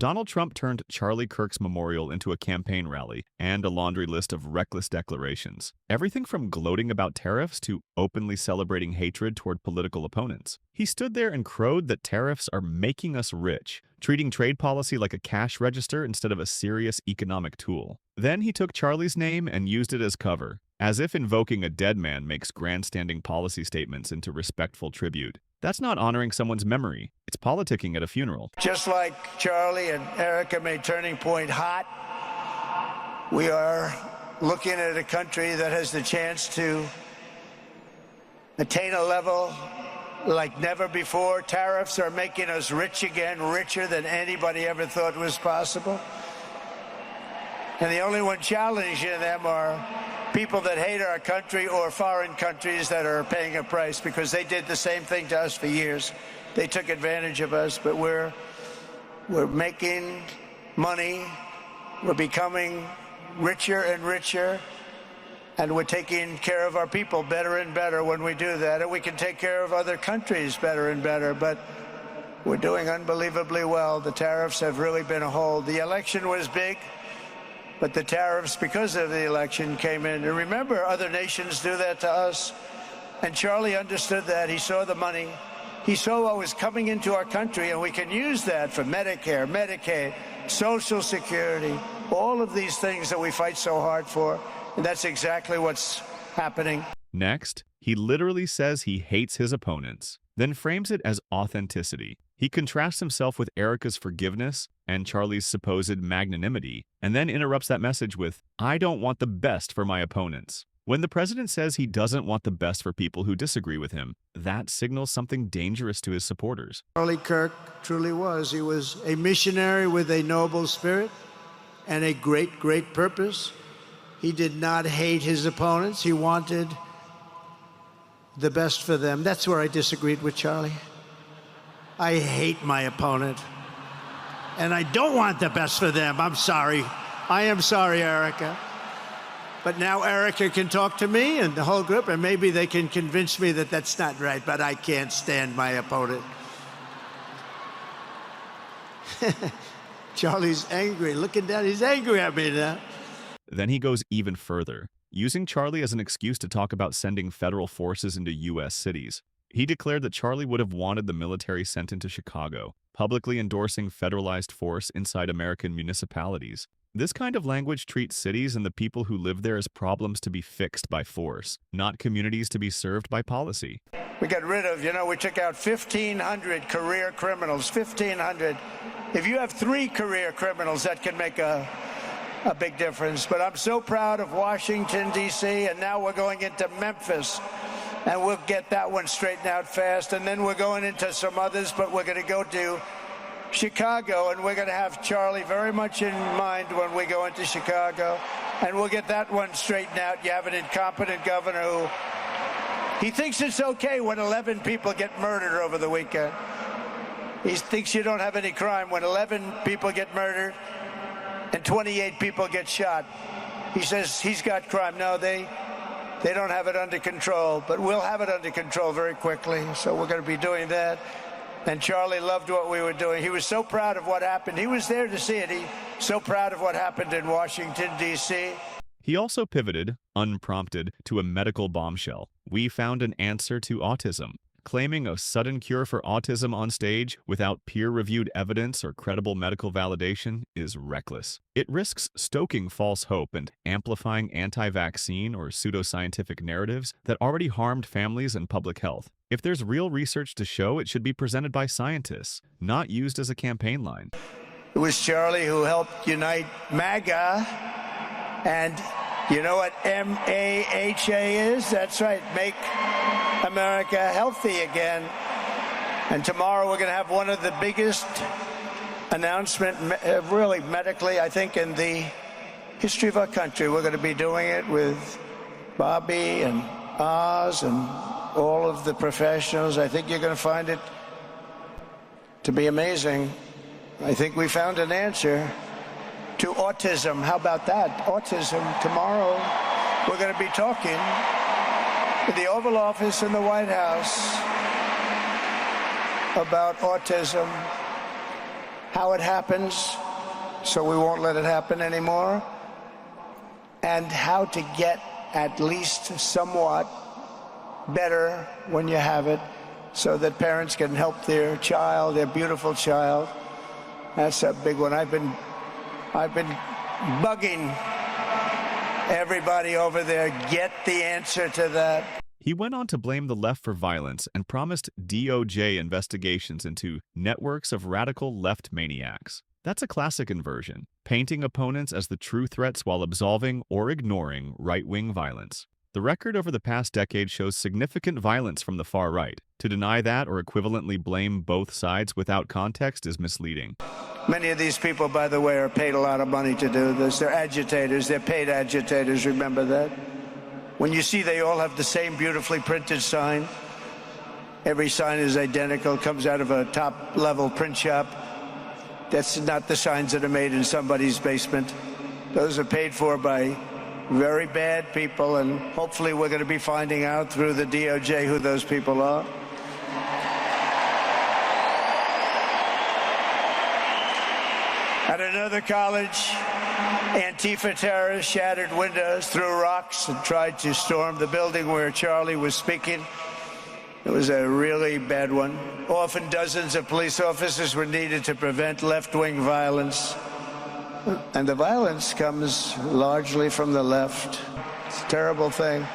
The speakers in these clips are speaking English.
Donald Trump turned Charlie Kirk's memorial into a campaign rally and a laundry list of reckless declarations. Everything from gloating about tariffs to openly celebrating hatred toward political opponents. He stood there and crowed that tariffs are making us rich, treating trade policy like a cash register instead of a serious economic tool. Then he took Charlie's name and used it as cover, as if invoking a dead man makes grandstanding policy statements into respectful tribute. That's not honoring someone's memory. It's politicking at a funeral. Just like Charlie and Erica made Turning Point hot, we are looking at a country that has the chance to attain a level like never before. Tariffs are making us rich again, richer than anybody ever thought was possible. And the only one challenging them are people that hate our country or foreign countries that are paying a price, because they did the same thing to us for years. They took advantage of us, but we're making money, we're becoming richer and richer, and we're taking care of our people better and better when we do that, and we can take care of other countries better and better, but we're doing unbelievably well. The tariffs have really been a hold. The election was big, but the tariffs, because of the election, came in. And remember, other nations do that to us. And Charlie understood that. He saw the money. He saw what was coming into our country, and we can use that for Medicare, Medicaid, Social Security, all of these things that we fight so hard for. And that's exactly what's happening. Next, he literally says he hates his opponents, then frames it as authenticity. He contrasts himself with Erica's forgiveness and Charlie's supposed magnanimity, and then interrupts that message with, "I don't want the best for my opponents." When the president says he doesn't want the best for people who disagree with him, that signals something dangerous to his supporters. Charlie Kirk truly was. He was a missionary with a noble spirit and a great, great purpose. He did not hate his opponents. He wanted the best for them. That's where I disagreed with Charlie. I hate my opponent, and I don't want the best for them. I'm sorry. I am sorry, Erica. But now Erica can talk to me and the whole group, and maybe they can convince me that that's not right, but I can't stand my opponent. Charlie's angry. Looking down, he's angry at me now. Then he goes even further, using Charlie as an excuse to talk about sending federal forces into U.S. cities. He declared that Charlie would have wanted the military sent into Chicago, publicly endorsing federalized force inside American municipalities. This kind of language treats cities and the people who live there as problems to be fixed by force, not communities to be served by policy. We got rid of, we took out 1,500 career criminals, 1,500. If you have 3 career criminals, that can make a big difference. But I'm so proud of Washington, D.C., and now we're going into Memphis. And we'll get that one straightened out fast. And then we're going into some others, but we're going to go to Chicago, and we're going to have Charlie very much in mind when we go into Chicago. And we'll get that one straightened out. You have an incompetent governor who he thinks it's okay when 11 people get murdered over the weekend. He thinks you don't have any crime when 11 people get murdered and 28 people get shot. He says he's got crime. No, they don't have it under control, but we'll have it under control very quickly. So we're going to be doing that. And Charlie loved what we were doing. He was so proud of what happened. He was there to see it. He's so proud of what happened in Washington, D.C. He also pivoted, unprompted, to a medical bombshell. We found an answer to autism. Claiming a sudden cure for autism on stage without peer-reviewed evidence or credible medical validation is reckless. It risks stoking false hope and amplifying anti-vaccine or pseudoscientific narratives that already harmed families and public health. If there's real research to show, it should be presented by scientists, not used as a campaign line. It was Charlie who helped unite MAGA, and you know what MAHA is? That's right, Make America Healthy Again. And tomorrow we're going to have one of the biggest announcements, really medically, I think, in the history of our country. We're going to be doing it with Bobby and Oz and all of the professionals. I think you're going to find it to be amazing. I think we found an answer to autism. How about that? Autism. Tomorrow we're going to be talking in the Oval Office in the White House about autism. how it happens so we won't let it happen anymore, and how to get at least somewhat better when you have it so that parents can help their child, their beautiful child. That's a big one. I've been bugging everybody over there, get the answer to that. He went on to blame the left for violence and promised DOJ investigations into networks of radical left maniacs. That's a classic inversion, painting opponents as the true threats while absolving or ignoring right-wing violence. The record over the past decade shows significant violence from the far right. To deny that or equivalently blame both sides without context is misleading. Many of these people, by the way, are paid a lot of money to do this. They're agitators. They're paid agitators. Remember that? When you see they all have the same beautifully printed sign, every sign is identical, comes out of a top-level print shop. That's not the signs that are made in somebody's basement. Those are paid for by very bad people, and hopefully we're going to be finding out through the DOJ who those people are. At another college, Antifa terrorists shattered windows, threw rocks, and tried to storm the building where Charlie was speaking. It was a really bad one. Often dozens of police officers were needed to prevent left-wing violence. And the violence comes largely from the left. It's a terrible thing.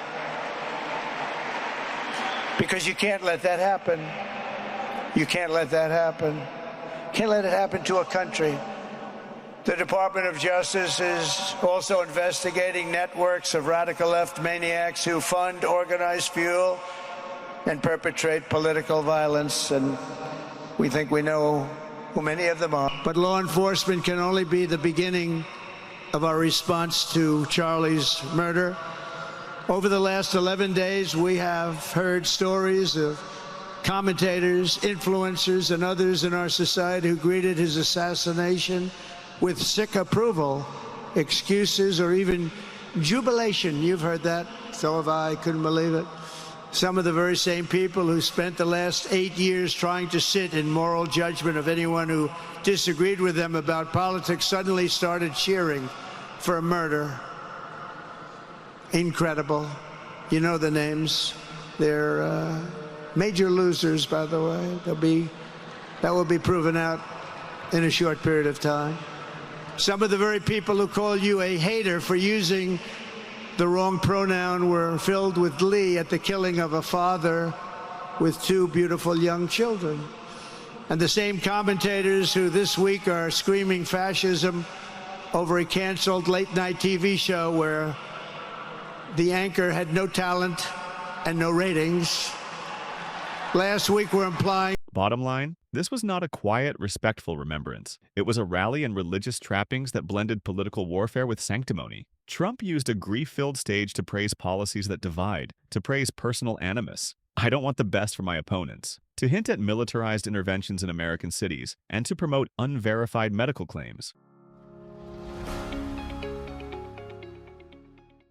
Because you can't let that happen. You can't let that happen. Can't let it happen to a country. The Department of Justice is also investigating networks of radical left maniacs who fund, organize, fuel, and perpetrate political violence, and we think we know who many of them are. But law enforcement can only be the beginning of our response to Charlie's murder. Over the last 11 days, we have heard stories of commentators, influencers, and others in our society who greeted his assassination with sick approval, excuses, or even jubilation. You've heard that. So have I. Couldn't believe it. Some of the very same people who spent the last 8 years trying to sit in moral judgment of anyone who disagreed with them about politics suddenly started cheering for a murder. Incredible. You know the names. They're major losers, by the way. That will be proven out in a short period of time. Some of the very people who call you a hater for using the wrong pronoun were filled with glee at the killing of a father with 2 beautiful young children. And the same commentators who this week are screaming fascism over a canceled late-night TV show where the anchor had no talent and no ratings, last week were implying. Bottom line, this was not a quiet, respectful remembrance. It was a rally in religious trappings that blended political warfare with sanctimony. Trump used a grief-filled stage to praise policies that divide, to praise personal animus. I don't want the best for my opponents, to hint at militarized interventions in American cities, and to promote unverified medical claims.